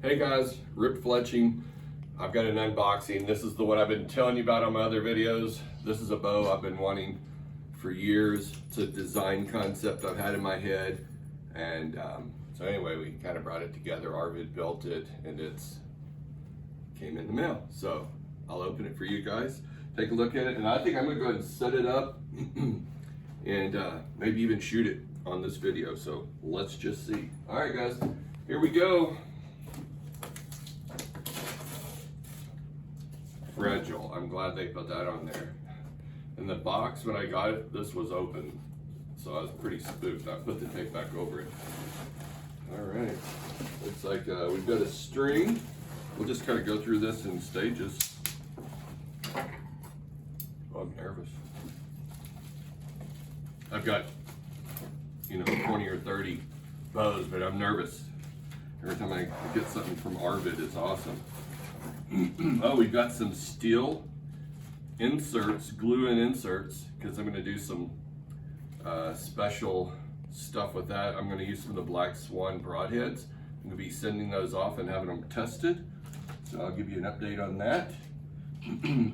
Hey guys, Rip Fletching. I've got an unboxing. This is the one I've been telling you about on my other videos. This is a bow I've been wanting for years. It's a design concept I've had in my head. And so anyway, we kind of brought it together. Arvid built it and it's came in the mail. So I'll open it for you guys. Take a look at it. And I think I'm gonna go ahead and set it up and maybe even shoot it on this video. So let's just see. All right guys, here we go. Fragile. I'm glad they put that on there. In the box, when I got it, this was open, so I was pretty spooked. I put the tape back over it. All right. Looks like we've got a string. We'll just kind of go through this in stages. Oh, I'm nervous. I've got, 20 or 30 bows, but I'm nervous. Every time I get something from Arvid, it's awesome. Oh, we've got some steel inserts, glue-in inserts, because I'm going to do some special stuff with that. I'm going to use some of the Black Swan broadheads. I'm going to be sending those off and having them tested. So I'll give you an update on that.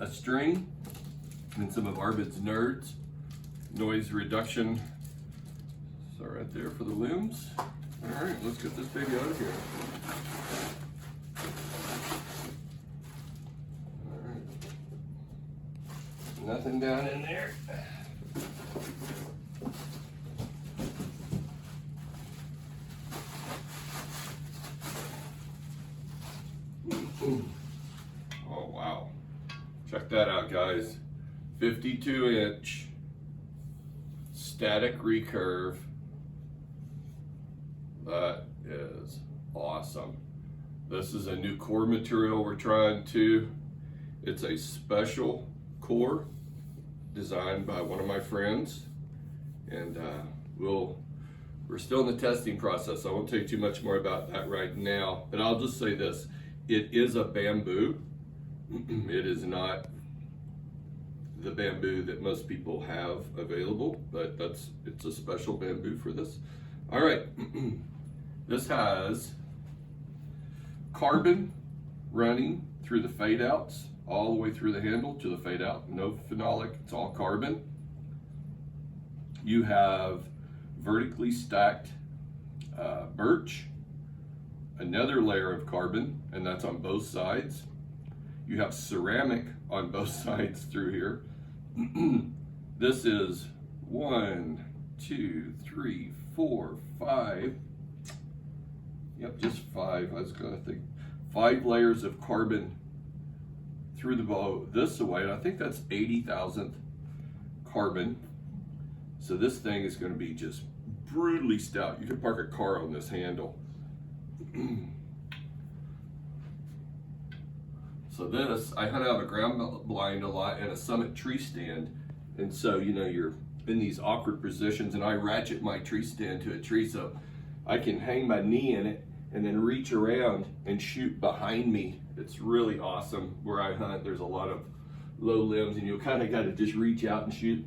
A string and some of Arvid's Nerds noise reduction. So right there for the looms. All right, let's get this baby out of here. Nothing down in there. Oh wow. Check that out guys. 52-inch static recurve. That is awesome. This is a new core material we're trying to. It's a special core designed by one of my friends, and we're still in the testing process. I won't tell you too much more about that right now, but I'll just say this: it is a bamboo. It is not the bamboo that most people have available, but it's a special bamboo for this. All right. This has carbon running through the fade outs all the way through the handle to the fade out. No phenolic, it's all carbon. You have vertically stacked birch, another layer of carbon, and that's on both sides. You have ceramic on both sides through here. This is 1, 2, 3, 4, 5. Yep, just 5. I was gonna think 5 layers of carbon through the bow this way, and I think that's 80,000th carbon. So this thing is going to be just brutally stout. You could park a car on this handle. So this, I hunt out a ground blind a lot and a summit tree stand, and so you're in these awkward positions, and I ratchet my tree stand to a tree so I can hang my knee in it and then reach around and shoot behind me. It's really awesome. Where I hunt, there's a lot of low limbs and you kind of got to just reach out and shoot.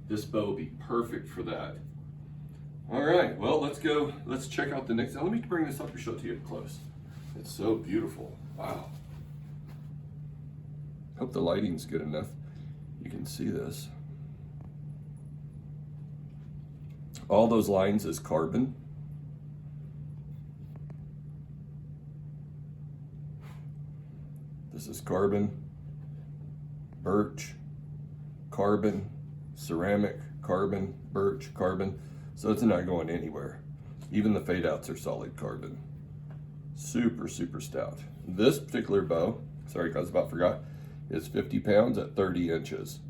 This bow will be perfect for that. All right, well, let's go. Let's check out the next. Now, let me bring this up and show it to you up close. It's so beautiful. Wow. Hope the lighting's good enough. You can see this. All those lines is carbon. This is carbon, birch, carbon, ceramic, carbon, birch, carbon. So it's not going anywhere. Even the fade outs are solid carbon. Super, super stout. This particular bow, sorry guys, about forgot, is 50 pounds at 30 inches.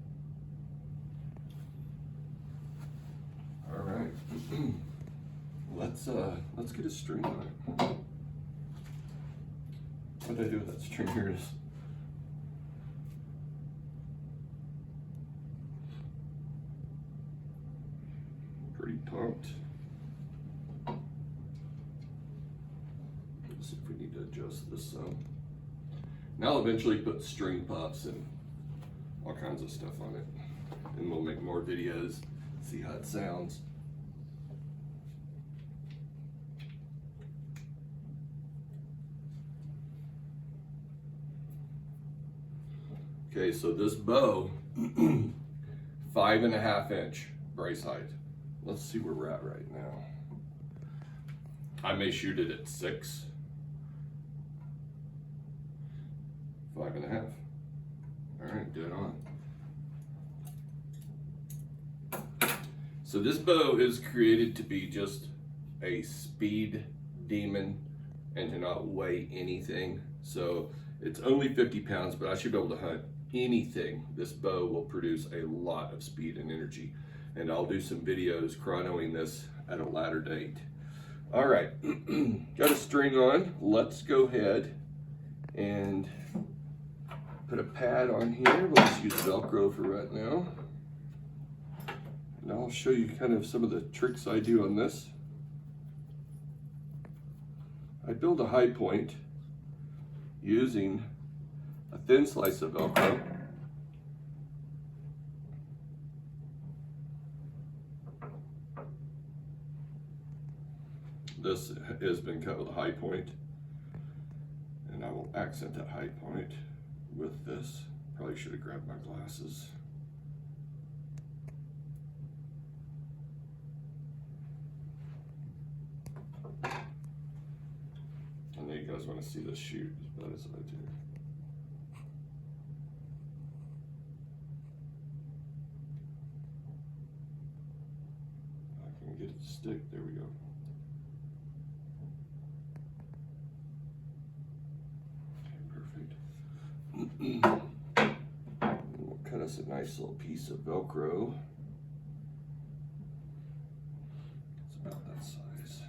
All right, let's get a string on it. What did I do with that string? Here it is. Pretty pumped. Let's see if we need to adjust this some. Now I'll eventually put string puffs and all kinds of stuff on it. And we'll make more videos, see how it sounds. Okay, so this bow, 5.5 inch brace height. Let's see where we're at right now. I may shoot it at 6, 5.5. All right, dead on. So this bow is created to be just a speed demon and to not weigh anything. So it's only 50 pounds, but I should be able to hunt anything. This bow will produce a lot of speed and energy. And I'll do some videos chronoing this at a later date. All right, got a string on. Let's go ahead and put a pad on here. Let's use Velcro for right now. And I'll show you kind of some of the tricks I do on this. I build a high point using a thin slice of Velcro. This has been cut with a high point, and I will accent that high point with this. Probably should have grabbed my glasses. I know you guys want to see this shoot as bad as I do. I can get it to stick. There we go. We'll cut us a nice little piece of Velcro. It's about that size.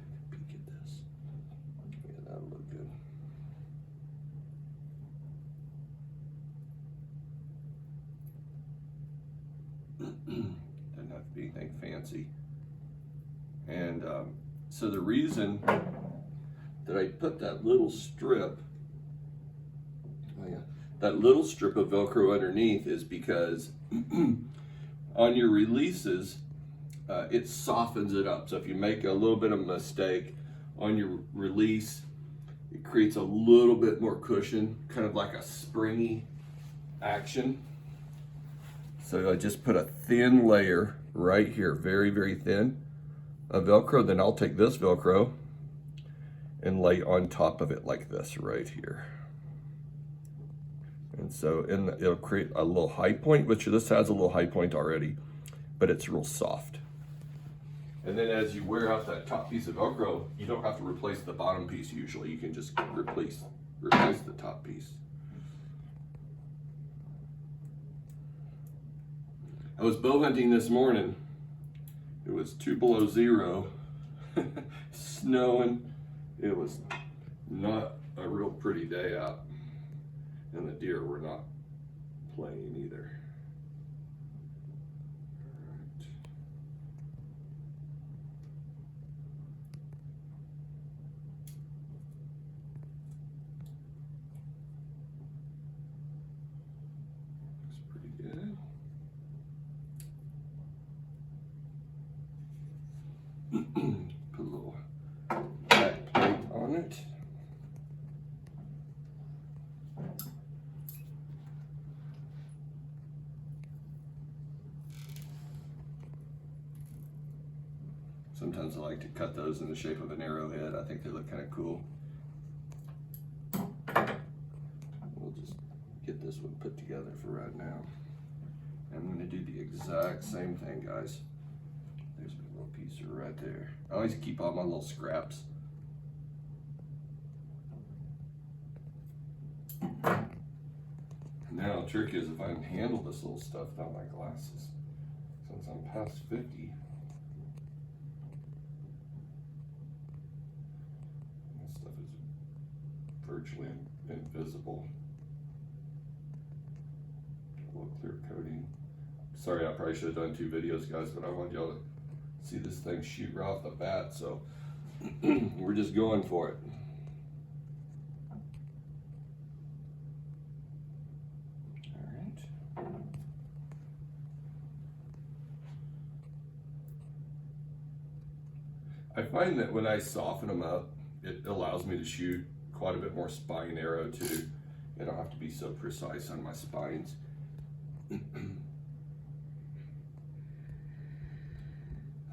Take a peek at this. Yeah, that'll look good. Doesn't have to be anything fancy. And so the reason that I put that little strip, that little strip of Velcro underneath is because on your releases, it softens it up. So if you make a little bit of a mistake on your release, it creates a little bit more cushion, kind of like a springy action. So I just put a thin layer right here, very, very thin, of Velcro. Then I'll take this Velcro and lay on top of it like this right here. And so it'll create a little high point, which this has a little high point already, but it's real soft. And then as you wear out that top piece of Velcro, you don't have to replace the bottom piece usually. You can just replace the top piece. I was bow hunting this morning. It was 2 below zero, snowing. It was not a real pretty day out, and the deer were not playing either. All right. Looks pretty good. Put a little back plate on it. Sometimes I like to cut those in the shape of an arrowhead. I think they look kind of cool. We'll just get this one put together for right now. I'm going to do the exact same thing, guys. There's my little piece right there. I always keep all my little scraps. Now the trick is if I can handle this little stuff without my glasses, since I'm past 50. This stuff is virtually invisible. A little clear coating. Sorry, I probably should have done 2 videos, guys, but I want y'all to see this thing shoot right off the bat, so we're just going for it. All right. I find that when I soften them up it allows me to shoot quite a bit more spine arrow too. I don't have to be so precise on my spines. Oh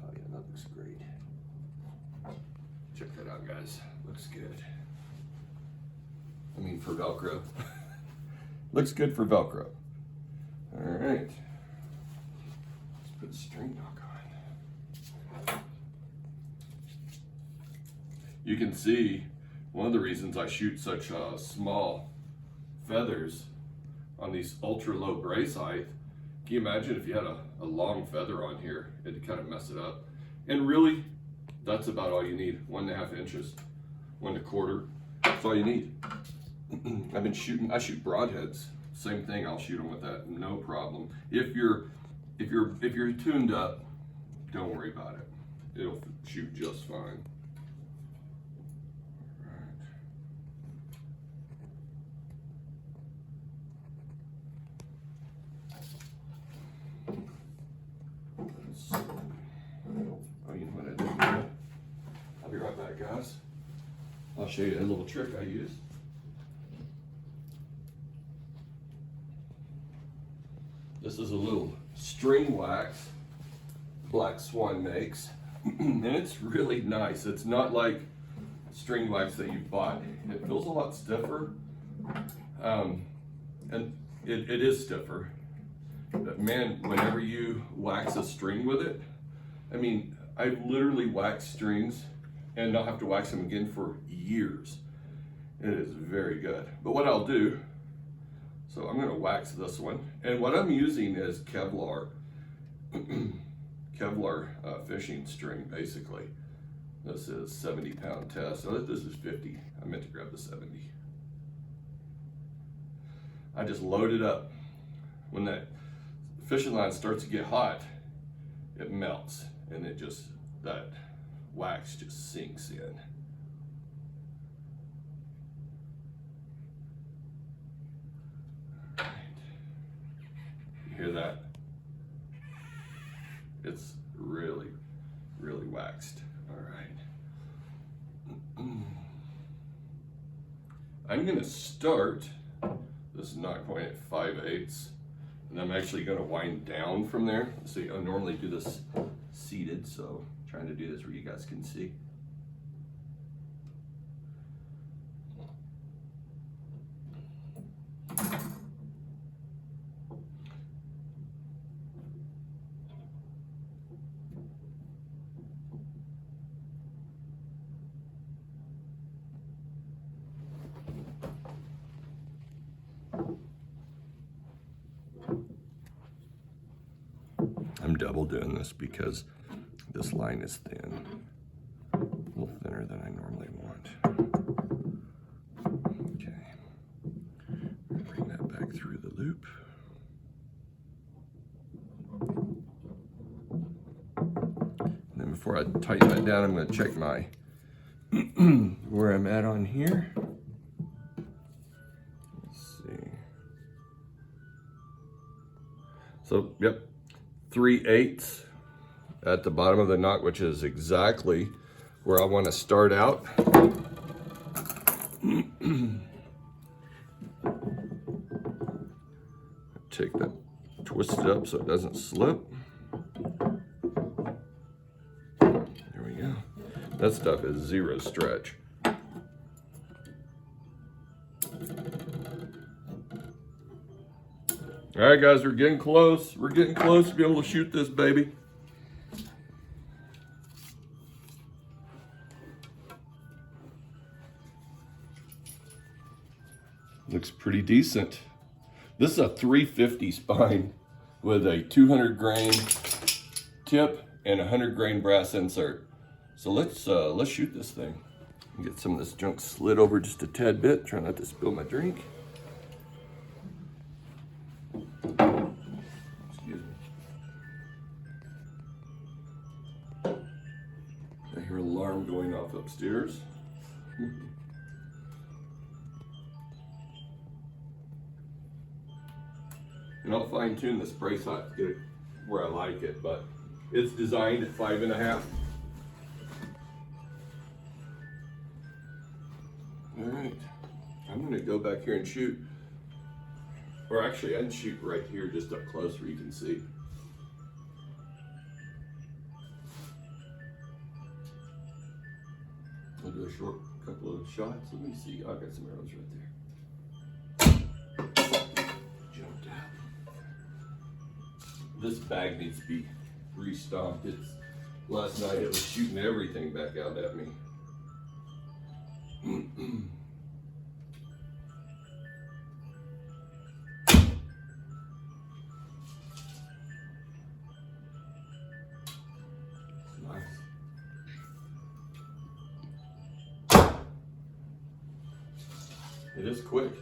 yeah, that looks great. Check that out, guys. Looks good. I mean, for Velcro. Looks good for Velcro. All right. Let's put a string knock on. You can see one of the reasons I shoot such small feathers on these ultra low brace height. Can you imagine if you had a long feather on here? It'd kind of mess it up. And really, that's about all you need. 1.5 inches, 1.25. That's all you need. I shoot broadheads. Same thing, I'll shoot them with that, no problem. If you're tuned up, don't worry about it. It'll shoot just fine. Oh, you know what I did? I'll be right back, guys. I'll show you a little trick I use. This is a little string wax Black Swan makes, and it's really nice. It's not like string wax that you bought. It feels a lot stiffer, and it is stiffer. But man, whenever you wax a string with it, I mean, I've literally waxed strings and not have to wax them again for years. It is very good. But what I'll do, so I'm gonna wax this one. And what I'm using is Kevlar, Kevlar fishing string, basically. This is 70-pound test. So this is 50. I meant to grab the 70. I just load it up. When that fishing line starts to get hot, it melts, and it just, that wax just sinks in. All right. You hear that? It's really, really waxed. All right. I'm gonna start this knot point at 5/8. And I'm actually going to wind down from there. See, I normally do this seated, so I'm trying to do this where you guys can see. I'm double doing this because this line is thin, a little thinner than I normally want. Okay, bring that back through the loop. And then before I tighten that down, I'm going to check my where I'm at on here. Let's see. So, yep. 3/8 at the bottom of the knot, which is exactly where I want to start out. Take that, twist it up so it doesn't slip. There we go. That stuff is zero stretch. All right, guys, we're getting close. We're getting close to be able to shoot this baby. Looks pretty decent. This is a 350 spine with a 200 grain tip and a 100 grain brass insert. So let's shoot this thing. Get some of this junk slid over just a tad bit. Try not to spill my drink. I hear an alarm going off upstairs. And I'll fine tune this brace height to get it where I like it, but it's designed at 5.5. All right, I'm gonna go back here and shoot. Or actually, I'd shoot right here, just up close where you can see. I'll do a short couple of shots. Let me see. I've got some arrows right there. Jumped out. This bag needs to be restocked. Last night it was shooting everything back out at me. Nice. It is quick.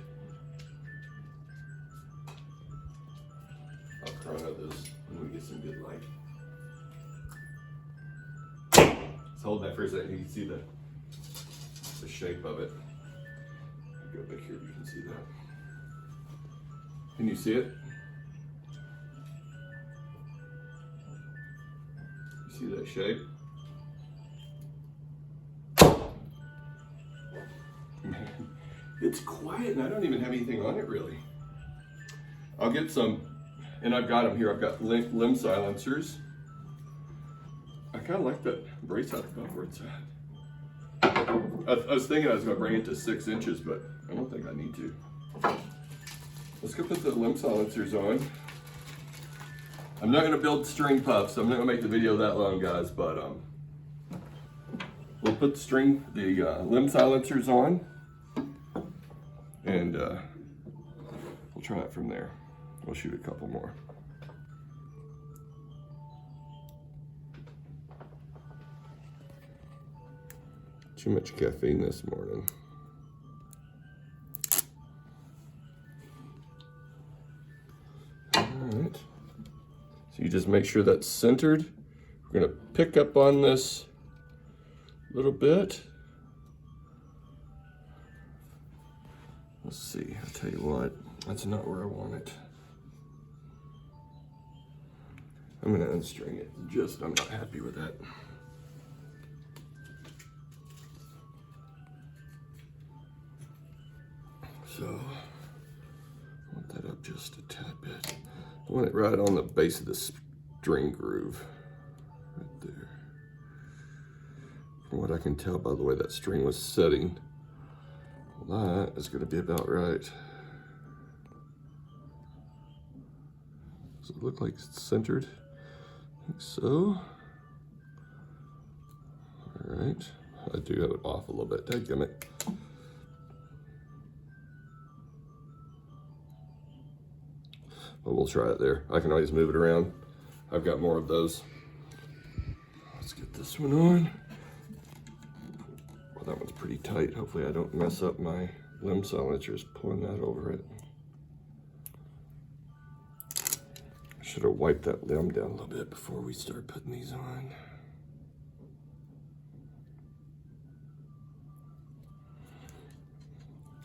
I'll chrono this when we get some good light. Let's hold that for a second. You can see the shape of it. Go back here, you can see that. Can you see it? You see that shape? Man, it's quiet and I don't even have anything on it really. I'll get some, and I've got them here. I've got limb silencers. I kind of like that brace out of where it's at. I was thinking I was going to bring it to 6 inches, but I don't think I need to. Let's go put the limb silencers on. I'm not going to build string puffs. I'm not going to make the video that long, guys, but we'll put the limb silencers on, and we'll try it from there. We'll shoot a couple more. Too much caffeine this morning. All right. So you just make sure that's centered. We're gonna pick up on this a little bit. Let's see, I'll tell you what, that's not where I want it. I'm gonna unstring it. I'm not happy with that. So, I want that up just a tad bit. I want it right on the base of the string groove, right there. From what I can tell by the way that string was setting, well, that is going to be about right. Does it look like it's centered? I think so. All right, I do have it off a little bit. Dadgummit. But we'll try it there. I can always move it around. I've got more of those. Let's get this one on. Well, that one's pretty tight. Hopefully I don't mess up my limb silencers pulling that over it. I should have wiped that limb down a little bit before we start putting these on.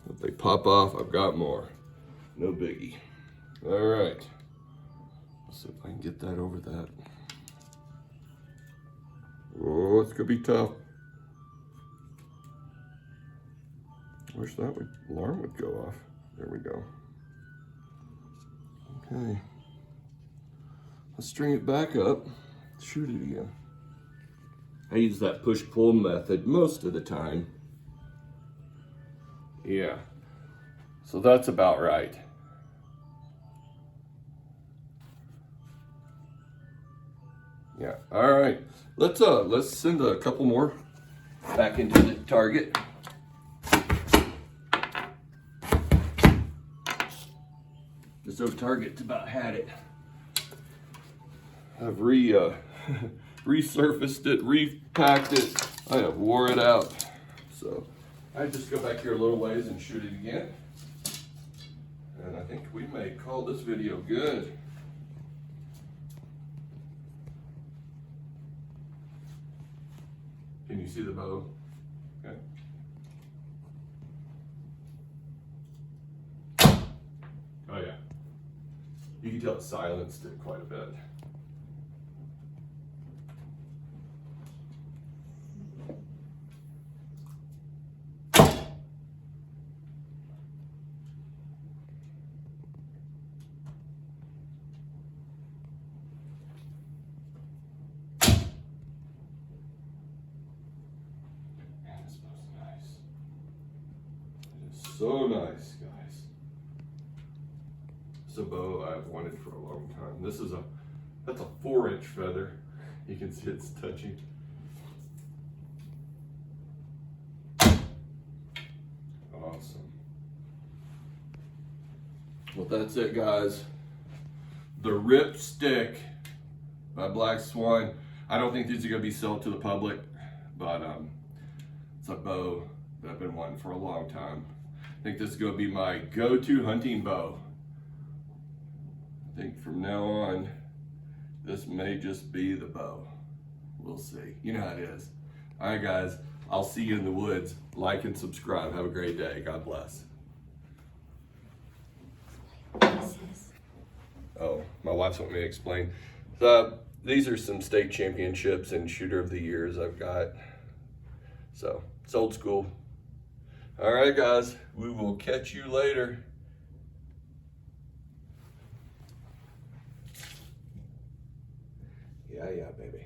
If they pop off, I've got more. No biggie. All right, let's see if I can get that over that. Oh, it's gonna be tough. Wish that alarm would go off. There we go. Okay, let's string it back up, shoot it again. I use that push-pull method most of the time. Yeah, so that's about right. Yeah, all right. Let's send a couple more back into the target. This old target's about had it. I've resurfaced it, repacked it. I have wore it out. So I just go back here a little ways and shoot it again. And I think we may call this video good. Can you see the bow? Okay. Oh yeah. You can tell it silenced it quite a bit. So nice, guys. It's a bow I've wanted for a long time. That's a 4-inch feather. You can see it's touching. Awesome. Well, that's it, guys. The Rip Stick by Black Swan. I don't think these are gonna be sold to the public, but it's a bow that I've been wanting for a long time. I think this is gonna be my go-to hunting bow. I think from now on, this may just be the bow. We'll see. You know how it is. All right, guys. I'll see you in the woods. Like and subscribe. Have a great day. God bless. Oh, my wife's wanting me to explain. So these are some state championships and shooter of the years I've got. So it's old school. All right, guys. We will catch you later. Yeah, baby.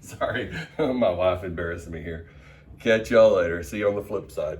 Sorry, my wife embarrassed me here. Catch y'all later. See you on the flip side.